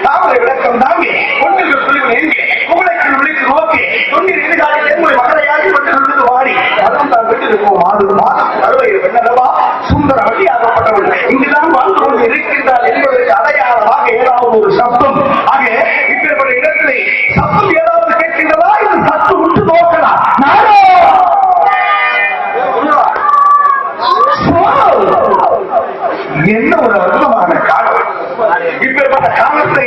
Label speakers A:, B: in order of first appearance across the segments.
A: தாமரை விளக்கம் தாங்கி ஒன்றுக்கு புலிவு எங்கே குவளைக்குள் விழித்து நோக்கி தொண்டில் எதிர்கால தென்முறை மகளையாகி கொண்டு வாடி மதம் தான் விட்டிருப்போம் மாதம் அறுவையில் வெண்ணலவா சுந்தர வழியாகப்பட்டவள் இங்குதான் வாழ்ந்து கொண்டு இருக்கின்றார் என்பதற்கு அடையாளமாக ஏதாவது ஒரு சப்தம் ஆக இப்பேற்பட்ட இடத்திலே சப்தம் ஏதாவது கேட்கின்றதா இது சத்து விட்டு நோக்கலாம் என்ன ஒரு அற்புதமான காலம். இப்பேற்பட்ட காலத்தை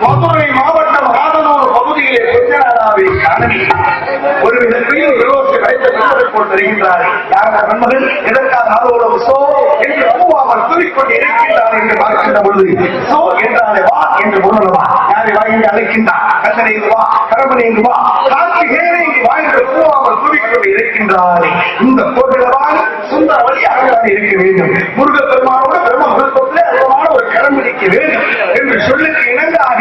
A: மதுரை மாவட்டம் ஆதனூர் பகுதியிலே கொஞ்சநாடாவை காணவி ஒரு விதத்தில் விரோதி வைத்து போல் தெரிகின்றார். யாரா நண்பர்கள் எதற்காக அதோட சோ என்று பூவாமல் கூறிக்கொண்டு இருக்கின்றார் என்று பார்க்கின்ற பொழுது சோ என்றாலே வா என்று பொருளவா யாரை வா என்று அழைக்கின்றார். கண்ணனை வா, கரமனை வா, கார்த்திகேயனை வா என்று பூவாமல் கூறிக்கொண்டு இருக்கின்றார். இந்த கோவிலவான் சுந்தர வழியாக இருக்க வேண்டும். முருகப்பெருமானோட பிரம்ம முகத்திலே அதிகமான ஒரு கரம் பிடிக்க வேண்டும் என்று சொல்லுக்கு இணங்காக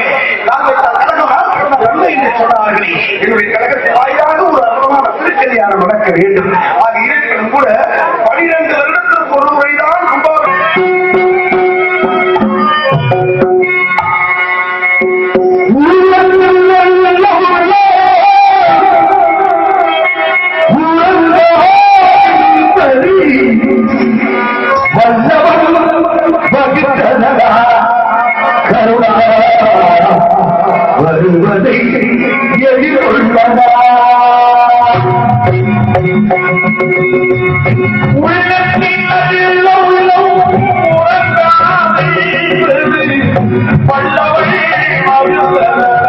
A: என்று சொன்னார்களே என்னுடைய கழகத்தை வாயிலாக ஒரு அற்புதமான திருக்கல்யாணம் நடக்க வேண்டும். ஆக இருப்பினும் கூட 12 வருடத்திற்கு ஒரு முறைதான் வருவதை எதிர்கொள்ளவா உள்ளத்தில் பல்லவள் வருவதை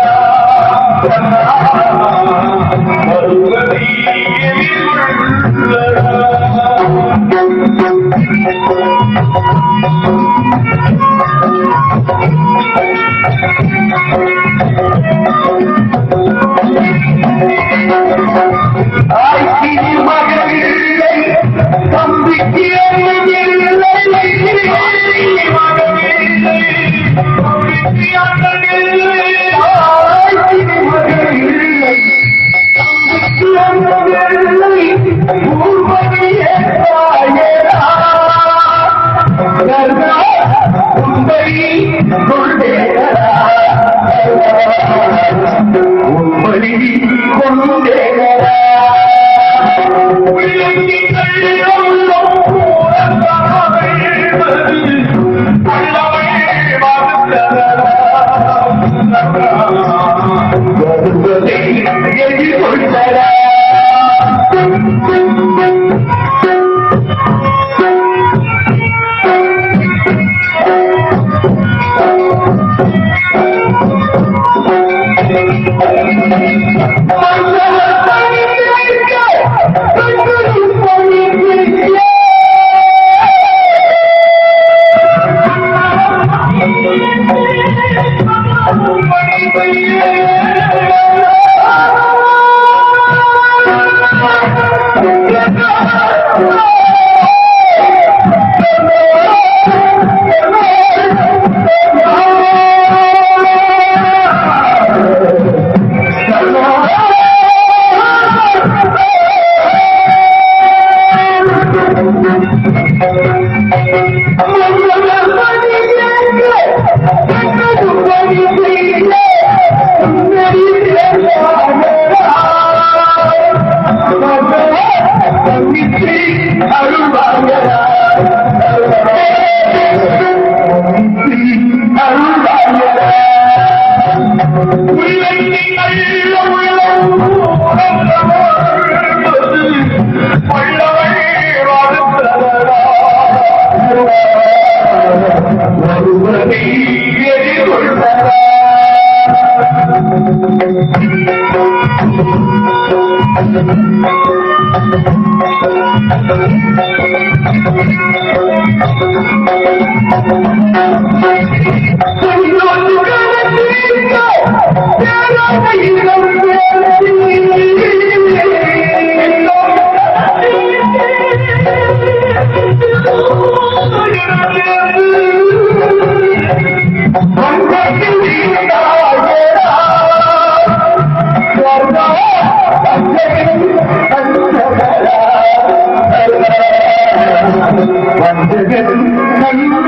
B: வந்து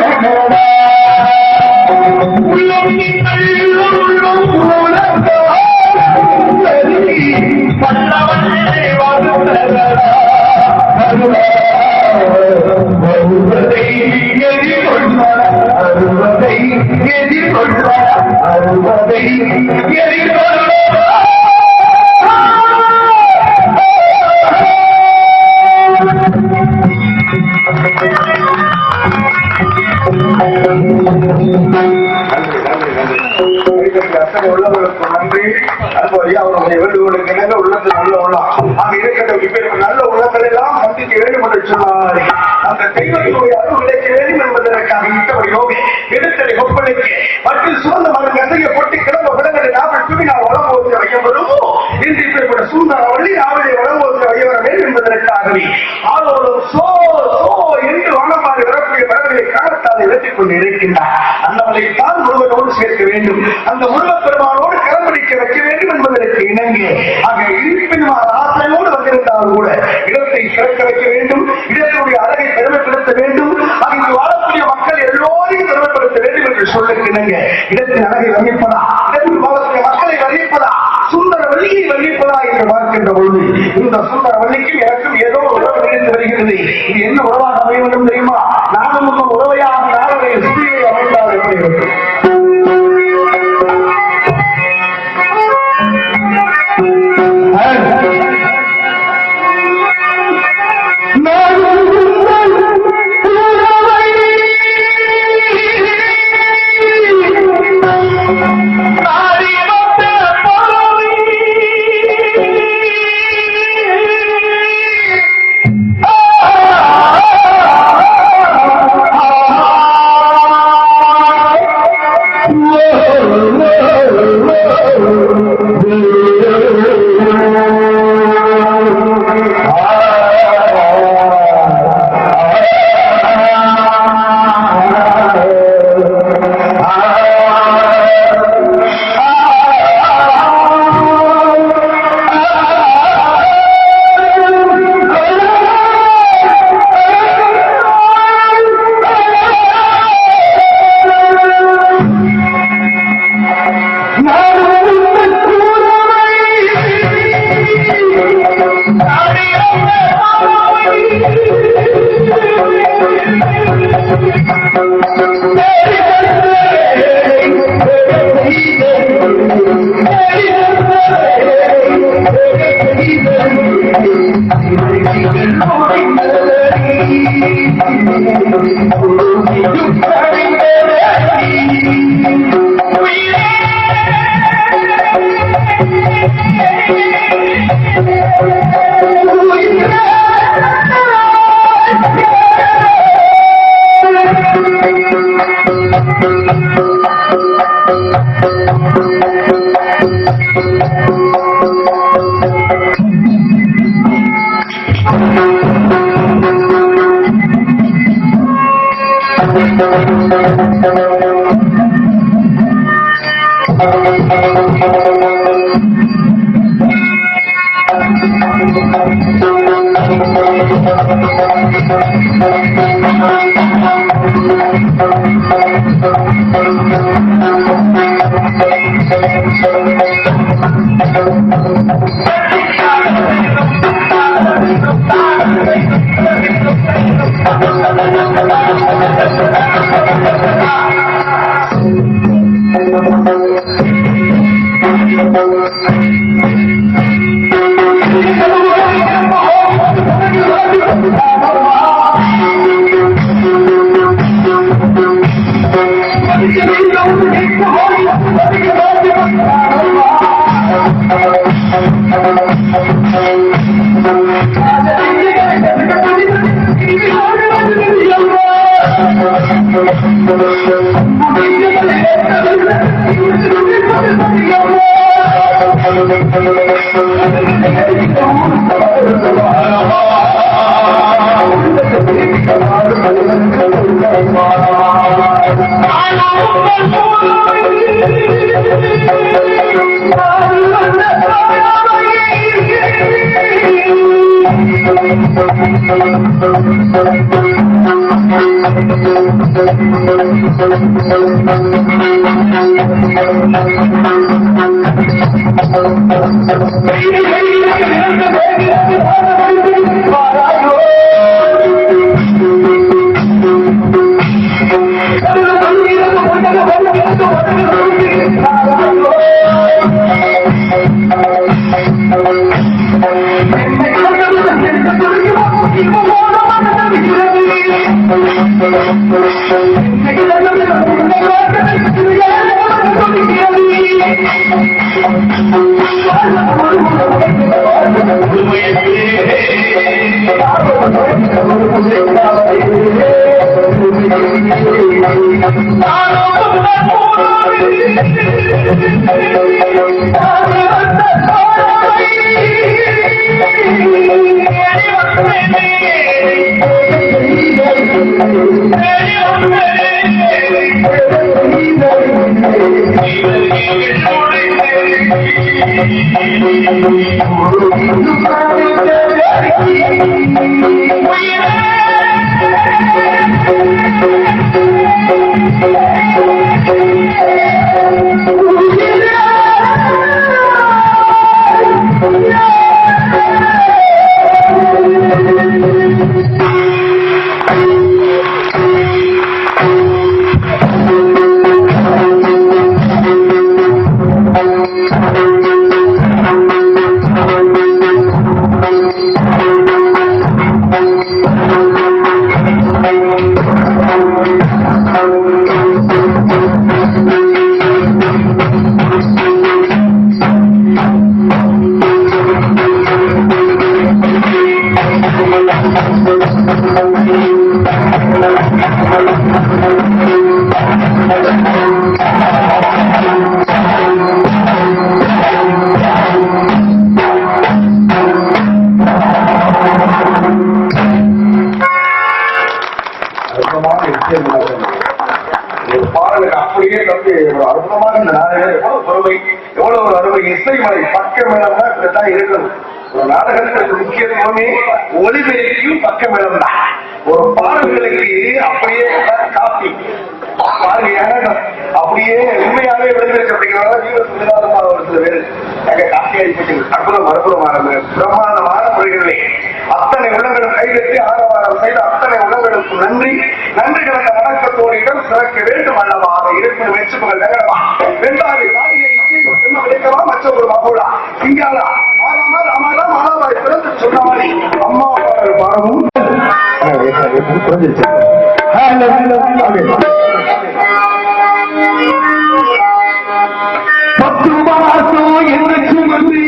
A: உள்ளவர்களுக்கு நன்றி. அன்பு அவருடைய வேண்டுகோளுக்கு இணங்க உள்ளத்தில் நல்ல உள்ளம் அங்கு இருக்கிற நல்ல உள்ளங்கள் எல்லாம் சந்திக்க வேண்டும் என்று சொன்னார். அந்த தெய்வத்தினுடைய அருள் கிடைக்க வேண்டும் என்பதற்காக இத்தவர் யோகி எடுத்தலை ஒப்படைக்க மற்றும் சுமந்த மரம் கசைய பொட்டி கிளம்ப விலங்கலை நாவல் துணினால் வளம்போது வைக்கப்படுமோ இன்று இப்படிப்பட்ட சுந்தர வள்ளி நாவலை வளம்போது வையவர வேண்டும் என்பதற்காகவே ஆளோடும் சோ சோ என்று வானமாறி வரக்கூடிய மரங்களை காலத்தால் இழத்திக் கொண்டு இருக்கின்றார். அந்தவளை தான் முருகனோடு சேர்க்க வேண்டும், அந்த முருகப் பெருமானோடு கலம்படிக்க வைக்க வேண்டும் என்பதற்கு இணங்க ஆக இருப்பினும் ஆசையோடு வந்திருந்தால் கூட இடத்தை சிறக்க வைக்க வேண்டும், இடத்தினுடைய அழகை பெருமைப்படுத்த வேண்டும், அங்கு வாழக்கூடிய மக்கள் எல்லோரையும் பெருமைப்படுத்த வேண்டும் என்று சொல்லுக்கு இணங்க இடத்தின் அழகை வர்ணிப்பதா, இடத்தில் வாழக்கூடிய மக்களை வர்ணிப்பதா, சுந்தர வள்ளியை வர்ணிப்பதா என்று பார்க்கின்ற பொழுது இந்த சுந்தர வள்ளிக்கும் எனக்கும் ஏதோ உறவு நினைத்து வருகிறது. இது என்ன உறவாக அமைய வேண்டும் தெரியுமா? நானும் உங்கள் உறவையாக நாளை சுதியை அமைந்தால் எப்படி இருக்கும்? பாடலுக்கு அப்படியே தம்பி அற்புதமாக இந்த நாடகம் எவ்வளவு பொறுமை, எவ்வளவு ஒரு அருமை. இசைமலை பக்க மேளம்னா இப்படித்தான் இருக்கணும். ஒரு நாடகத்துக்கு முக்கியத்துவமே ஒலிபெருக்கியும் பக்க மேளம் தான். ஒரு பாடல்களுக்கு அப்படியே காப்பி பாருங்க, அப்படியே உண்மையாவே விளைவிச்சு அப்படிங்கிறத வீர சுதாரமாக ஒரு சில பேர் அங்க காப்பி அடிப்பட்டு அற்புதம் அற்புதமான பிரமாண்டமான முறைகளே அத்தனை உள்ளங்களும் கைகட்டி ஆரவாரம் செய்த அத்தனை உள்ளங்களுக்கு நன்றி. நன்றி கலந்த வணக்கத்தோடு இடம் சிறக்க வேண்டும் அல்லவா? அதை இருக்கும் மெச்சுப்புகள் நகரமா வெண்டாது விளைக்கவா மற்ற ஒரு மகோடா இங்காலா ஆறாமல் அமரா மாலாவாய் பிறந்து சொன்னாடி அம்மா பாடமும் பத்து மாசம் என்ன சுமந்தி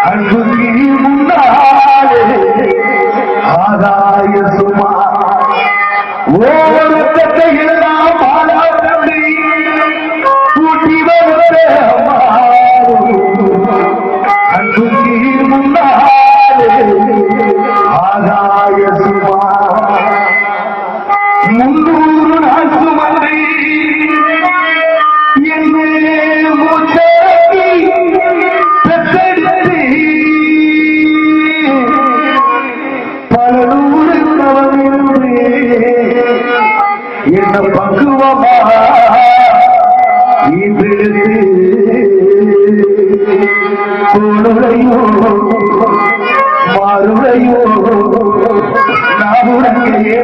A: அன்புக்கு முன்னாலே ஆதாய சுமா ஓரத்தை எல்லாம் பாலாடி கூட்டி வருகிற அன்புக்கு முன்னாலே ஆதாய சுமா 300 நாள் சுமந்தி என்ன பக்குவமா தோளுடையோ மாறுடையோ நாவுடைய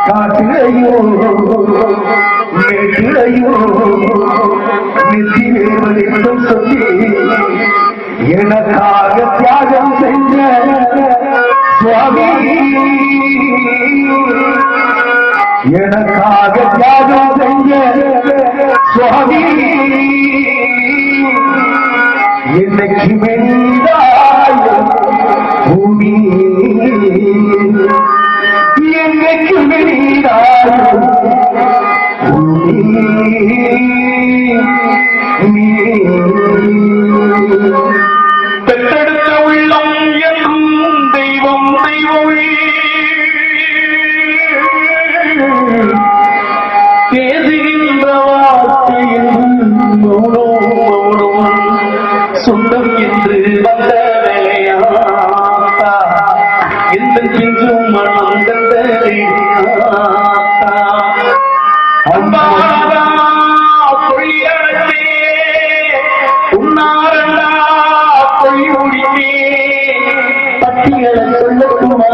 A: காட்டிலையோ மேட்டிலையோ நிதி வேவதைக்கும் சொல்லி எனக்காக தியாகம் செஞ்ச சுவாமி, எனக்காக தியாகம் செஞ்ச சுவாமி, என்னைக்கு மெனிதாய பூமி, என்னைக்கு மெனிதாய பூமி பெற்றெடுத்த உள்ளம் என்றும் தெய்வம் தெய்வமே பேசுகின்ற வார்த்தையில் சொந்தம் என்று என்றென்றும் மனம் தந்தரை அம்மா பொய்யடத்தே உன்னாரண்டா பொய் முடித்தே பட்டியலை சொல்லட்டுமா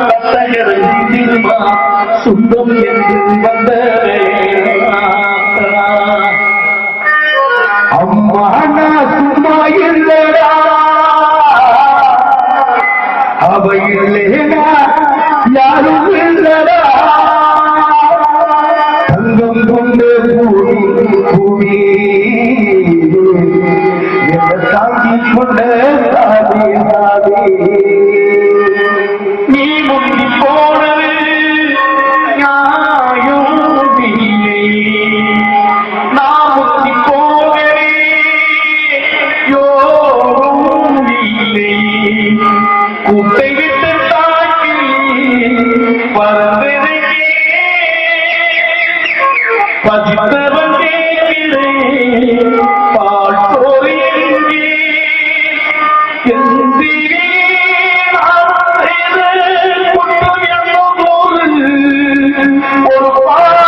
A: பட்டகளை திருமா சுந்தம் என்று வந்த அம்மா நான் சும்மா இல்லடா அவ இல்லேனா யாரும் இல்லடா தங்கம் கொண்டு பூமி என்ன தாங்கிக் கொண்ட தாதே தாதே நீ முந்தி போனது நியாயம் இல்லை நான் முந்தி போனே யோகம் இல்லை கூட்டை விட்டு தாக்கி பறந்ததே பதித்தவன் கேட்கிறேன் பால் சோறு எங்கே ஒரு பாவை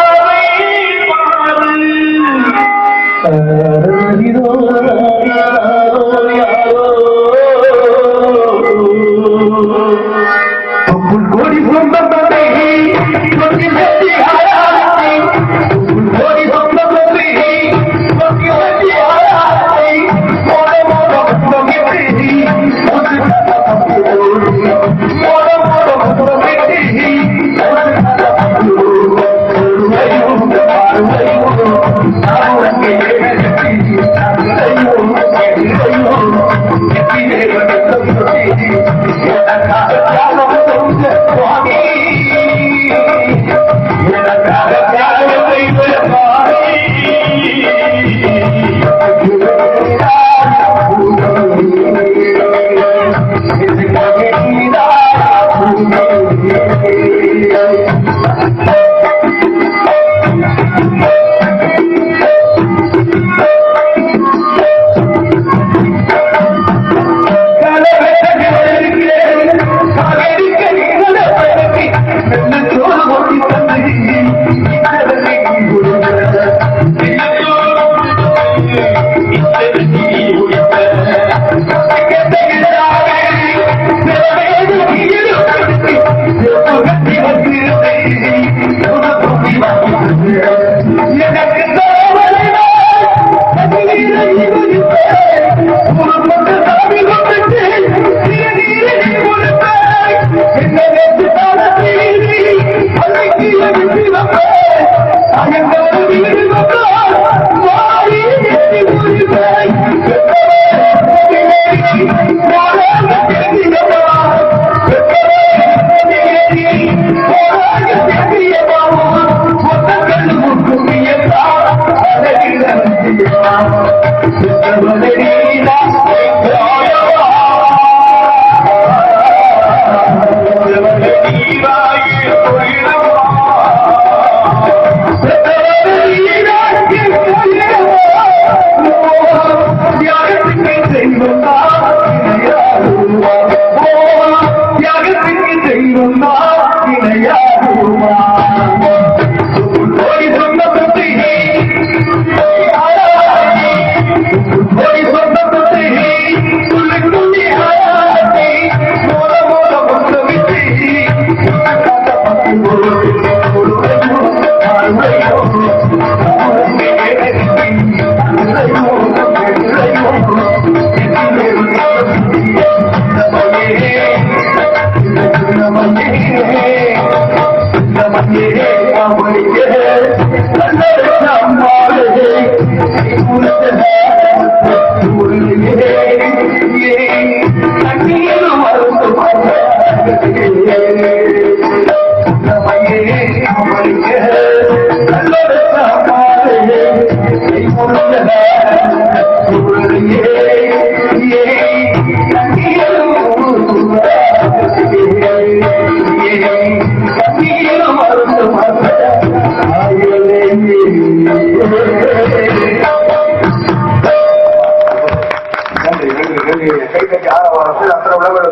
A: கோடி சொந்தத்தை கொட்டி வெட்டி ஆராத்தை கோடி சொந்தத்தை கொட்டி வெட்டி ஆராத்தை மோட மோட முத்தமிட்டு மோட மோட முத்தமிட்டு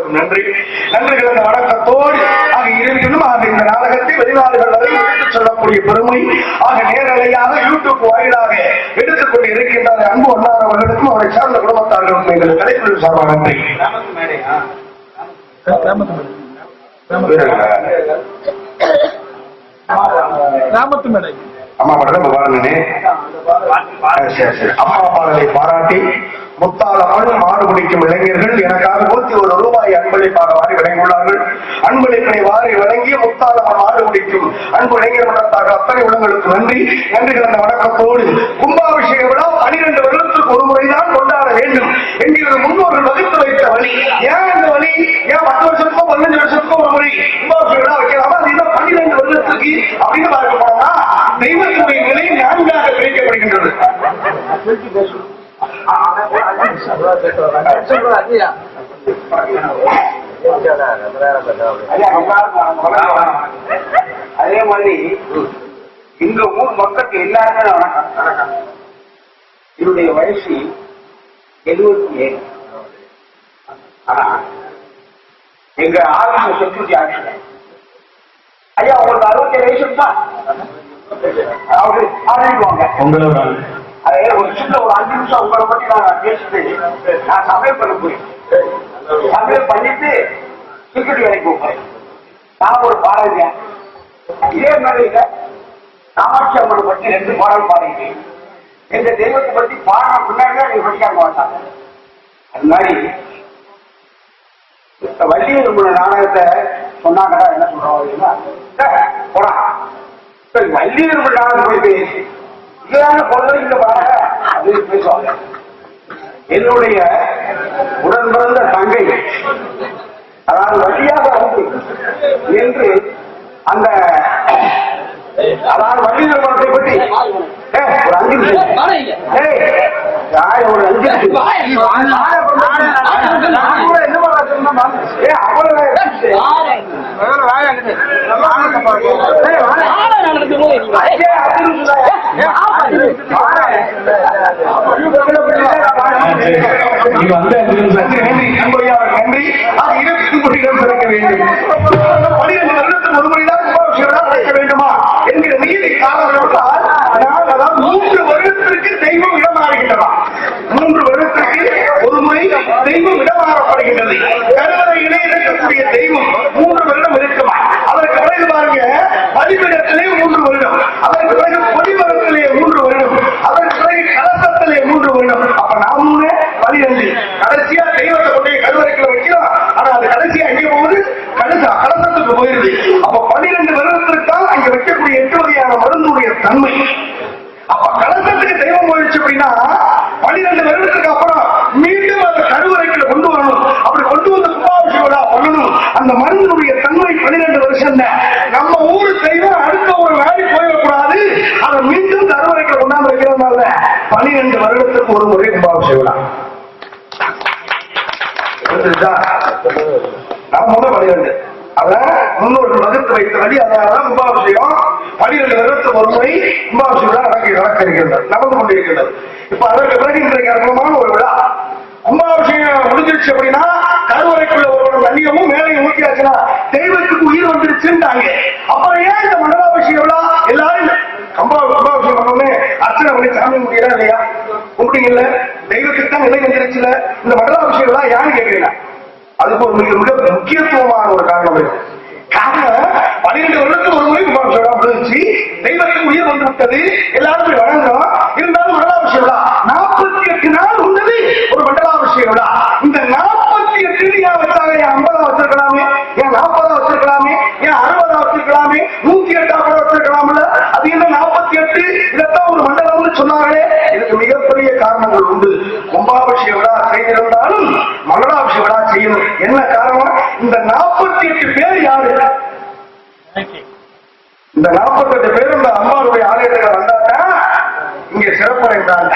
A: நன்றி. நன்றி கலந்த வணக்கத்தோடு வணக்கத்தோடு ஆக இருப்பினும் ஆக இந்த நாடகத்தை வெளிநாடுகள் வரை எடுத்துச் சொல்லக்கூடிய பெருமை ஆக நேரலையாக யூடியூப் வாயிலாக எடுத்துக் கொண்டு இருக்கின்ற அன்பு அண்ணார் அவர்களுக்கும் அவரை சார்ந்த குடும்பத்தார்களுக்கும் எங்கள் கலைக்குழு சார்பாக நன்றி. அம்மா மட்டும் பாருங்கண்ணே. அம்மா பாடலை பாராட்டி முத்தாளம்மன் மாடு பிடிக்கும் இளைஞர்கள் எனக்காக 101 ரூபாய் அன்பளிப்பாக வாரி வழங்கியுள்ளார்கள். அன்பளிப்பை வாரி வழங்கிய முத்தாளம்மன் மாடு பிடிக்கும் அன்பு இளைஞர் மன்றத்தாக அத்தனை உள்ளங்களுக்கு நன்றி. நன்றி கலந்த வணக்கத்தோடு கும்பாபிஷேக விழா 12 வருடத்திற்கு ஒரு முறைதான் கொண்டாட வேண்டும் என்கிறது முன்னோர்கள் வகுத்து வைத்த வழி. ஏன் இந்த வழி? ஏன் 10 வருஷத்துக்கோ 15 வருஷத்துக்கோ ஒரு முறை கும்பாபிஷேக விழா வைக்கலாமா? அது இன்னும் 12 வருடத்துக்கு அப்படின்னு பார்க்க போனா தெய்வத்துடைய நிலை 4ஆக பிரிக்கப்படுகின்றது. அதே மாதிரி இந்த ஊர் மக்களுக்கு எல்லாருமே வணக்கம். என்னுடைய வயசு 77. ஆனா எங்க ஆபீஸ் செக்யூரிட்டி ஆஃபீஸர் ஐயா உங்களுக்கு 67 வயசு தான் உங்களோட அதே ஒரு சின்ன ஒரு 5 நிமிஷம் உங்களை பத்தி நான் பேசிட்டு நான் சமையல் பண்ண போய் சமையல் பண்ணிட்டு செக்யூரிட்டி வேலைக்கு போறேன். நான் ஒரு பாடல் இதே மாதிரி காமாட்சி அம்மனை பற்றி 2 பாடல் பாடிட்டு எங்க தெய்வத்தை பத்தி பாடின பின்னாடிதான் நீங்க படிக்காம மாட்டாங்க. அது மாதிரி வள்ளியூர் நாடகத்தை சொன்னாங்கடா என்ன சொல்றாங்க போடா வள்ளியூர் நாடகம் போய் பேசி பேசுவாங்க. என்னுடைய உடன் பிறந்த தங்கை அதாவது வழியாக என்று அந்த அதாவது வள்ளியூர் படத்தை பற்றி ஒரு 5 நிமிஷம் ஒரு 5 வேண்டுமா என்கிற நீதி காரணத்தால் 3 வருடத்திற்கு தெய்வம் இடமாறுகின்றதா? 3 வருடத்திற்கு ஒரு முறை தெய்வம் இடமாறப்படுகின்றது. கருவறையிலே இருக்கக்கூடிய தெய்வம் 3 வருடம் இருக்குமா? அதற்கு பிறகு பாருங்க பலிபீடத்திலே 3 வருடம், அதற்கு பிறகு பொலிமரத்திலே 3 வருடம், அதற்கு பிறகு கலசத்திலே 3 வருடம். அப்ப நாம் 12 கடைசியா தெய்வத்தை கொண்டே கருவறைக்குள்ள வைக்கிறோம். ஆனா அது கடைசியா எங்கே போகுது? கலசத்துக்கு போயிருது. அப்ப 12 வருடத்திற்காக அங்க வைக்கக்கூடிய 8 வகையான மருந்துடைய தன்மை. அப்ப கலசத்துக்கு தெய்வம் போயிடுச்சு அப்படின்னா 12 வருடத்துக்கு அப்புறம் மீண்டும் அந்த கருவறைக்குள்ள கொண்டு வரணும். அப்படி கொண்டு வந்து கும்பாபிஷேக விழா பண்ணணும். அந்த மருந்துடைய தன்மை 12 வருஷம் தான். நம்ம ஊரு தெய்வம் அடுத்த ஒரு வேலை போயிடக்கூடாது. அதை மீண்டும் கருவறைக்குள்ள கொண்டாந்து வைக்கிறதுனால 12 வருடத்துக்கு ஒரு முறை கும்பாபிஷேக விழா. நம்ம 12 அதான் முன்னோர்கள் வகுத்து வைத்த வழி. அதனாலதான் கும்பாபிஷேகம் 12 வருடத்துக்கு ஒரு முறை கும்பாபிஷேகம் நடக்க இருக்கின்றது, நடந்து கொண்டிருக்கின்றது. இப்ப அதற்கு பிறகு இன்றைக்கு அற்புதமான ஒரு விழா. கும்பாபிஷேகம் முடிஞ்சிருச்சு அப்படின்னா கருவறைக்குள்ள ஒரு தண்ணியமும் மேலையும் ஊற்றியாச்சுன்னா தெய்வத்துக்கு உயிர் வந்துருச்சுட்டாங்க. அப்புறம் ஏன் இந்த மண்டலாபிஷேக விழா எல்லாரும் கும்பாபிஷேகம் பண்ணோன்னு அர்ச்சனை பண்ணி சாமி முடியலாம் இல்லையா? கும்பிட்டீங்கல்ல, தெய்வத்துக்கு தான் நிலை வந்துருச்சுல. இந்த மண்டலாபிஷேக விழா யான்னு கேட்கிறீங்களா? அதுக்கு ஒரு மிக மிக முக்கியத்துவமான ஒரு காரணம் இருக்கு. காரணம் 12 வருடத்துக்கு ஒரு முறை கும்பாபிஷேகம் முடிஞ்சிச்சு, தெய்வத்துக்கு உயிர் வந்து விட்டது, எல்லாரும் போய் வணங்குறோம். இருந்தாலும் மண்டலாபிஷேக விழா 48 நாள் உள்ளது ஒரு மண்டலாபிஷேக விழா. இந்த 48 ஏன் வச்சாங்க? ஏன் 50 வச்சிருக்கலாமே, ஏன் 40 வச்சிருக்கலாமே, ஏன் 60 வச்சிருக்கலாமே, 108 வச்சிருக்கலாம்ல? அது என்ன 48? இதைத்தான் ஒரு மண்டலம்னு சொன்னாங்களே. இதுக்கு மிகப்பெரிய காரணங்கள் உண்டு. கும்பாபிஷேக விழா செய்திருந்தாலும் மண்டலாபிஷேக விழா செய்யணும். என்ன காரணம்? இந்த 48 பேர் யாரு? இந்த 48 பேர் இந்த அம்மாவுடைய ஆலயத்தில் வந்தாங்க, இங்க சிறப்படைந்தாங்க.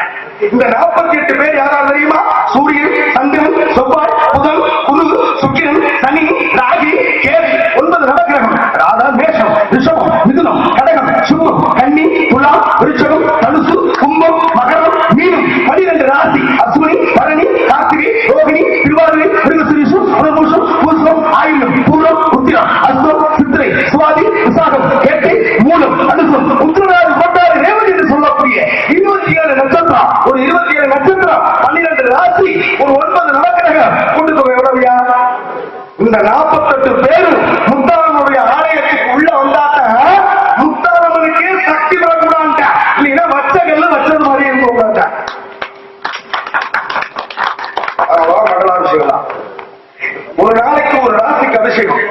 A: இந்த 48 பேர் யாரா தெரியுமா? சூரியன், சந்திரன், செவ்வாய், புதன், குரு, சுக்கிரன், சனி, ராகி, கேது 9 நவக்கிரகம். ராதா, மேஷம், ரிஷபம், மிதுனம், கடகம், சிம்மம், கன்னி, துலாம், விருச்சகம், தனுசு, கும்பம், மகரம், மீனம் 12 ராசி. அஸ்வினி, பரணி, கார்த்திகை, ரோகிணி, திருவாதிரை, மிருகசீரிஷம், புனர்பூசம், பூசம், ஆயிலம், பூரம், உத்திரம் பேரும் முத்தாரனுடைய ஆலயத்துக்கு உள்ள வந்தாட்ட முத்தாரம்மனுக்கே சக்தி வரக்கூடாது, இல்லைன்னா வச்சகல்ல வச்சது மாதிரி இருக்க மங்களாபிஷேகம். ஒரு நாளைக்கு ஒரு ராசிக்கு அபிஷேகம்,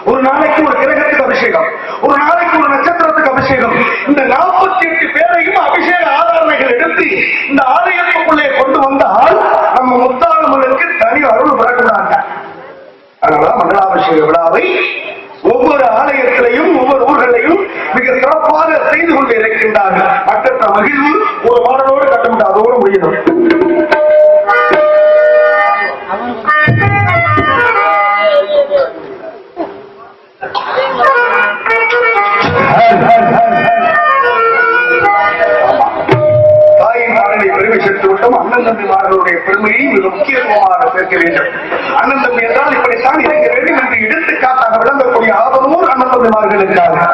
A: ஒரு நாளைக்கு ஒரு கிரகத்துக்கு அபிஷேகம், ஒரு நாளைக்கு ஒரு நட்சத்திரத்துக்கு அபிஷேகம். இந்த 48 பேரையும் அபிஷேக ஆதாரணைகள் எடுத்து இந்த ஆலயத்துக்குள்ளே கொண்டு வந்தால் நம்ம முத்தாரம்மனுக்கு தனி அருள் பெறக்கூடாது. அதனால மங்களாபிஷேக விழாவை ஒவ்வொரு ஆலயத்திலையும் ஒவ்வொரு ஊர்களையும் மிக சிறப்பாக செய்து கொண்டு இருக்கின்றார்கள். மற்ற மகிழ்வு ஒரு மாடலோடு கட்டப்பட்டு அதோடு முடியணும். தாயின் மாடலை பெருமை சேர்த்து விட்டோம். அண்ணன் தம்பிமார்களுடைய பெருமையை மிக முக்கியத்துவமாக சேர்க்க வேண்டும். அண்ணன் தம்பி என்றால் இப்படித்தான் இருக்க வேண்டும் என்று எடுத்துக்காட்டாக விளங்கக்கூடிய ஆதரவும் அண்ணன் தம்பிமார்கள் இருக்கிறார்கள்.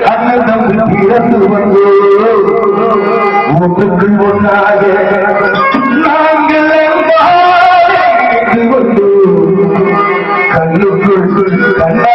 A: அண்ணன் தம்பி இறந்து வந்து ஒன்றுக்குள் ஒன்றாக நாங்கள் கண்ணுக்குள் கண்ணாக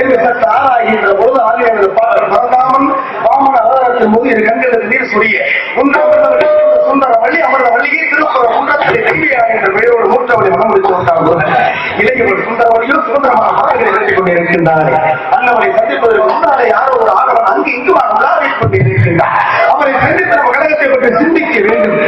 A: என்று சற்று ஆராய்கின்ற பொழுது ஆகிய பரந்தாமன் வாமன அவதாரத்தின் போது இரு கண்களுக்கு நீர் சொரிய சுந்தர வள்ளி அமர்ந்த வள்ளியை திருப்புற குன்றத்தை நம்பியார் என்ற பெயரோடு மூற்றவளை மனம் முடித்து வந்தார்கள். இளையவர் சுந்தரவழியும் சுதந்திரமான மரங்களை நிறுத்திக் கொண்டிருக்கின்றார்கள். அன்னவரை சந்திப்பதற்கு முன்னாலே யாரோ ஒரு ஆடவன் அங்கு இங்குமாக உலாவிக் கொண்டிருக்கின்றார். அவரை சந்தித்த நம்ம கழகத்தை பற்றி சிந்திக்க வேண்டும்.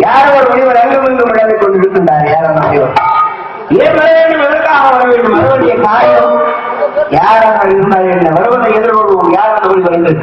B: யார் ஒரு முனிவர் அங்குமிங்கும் விளையாடிக் கொண்டிருக்கின்றார். யார் அந்த முனிவர்? ஏன் வர வேண்டும், எதற்காக வர வேண்டும், வரவேண்டிய காரியம் யாராக இருந்தால் என்ன, வருவதை எதிர்கொள்வோம். யார் அந்த முனிவர் என்று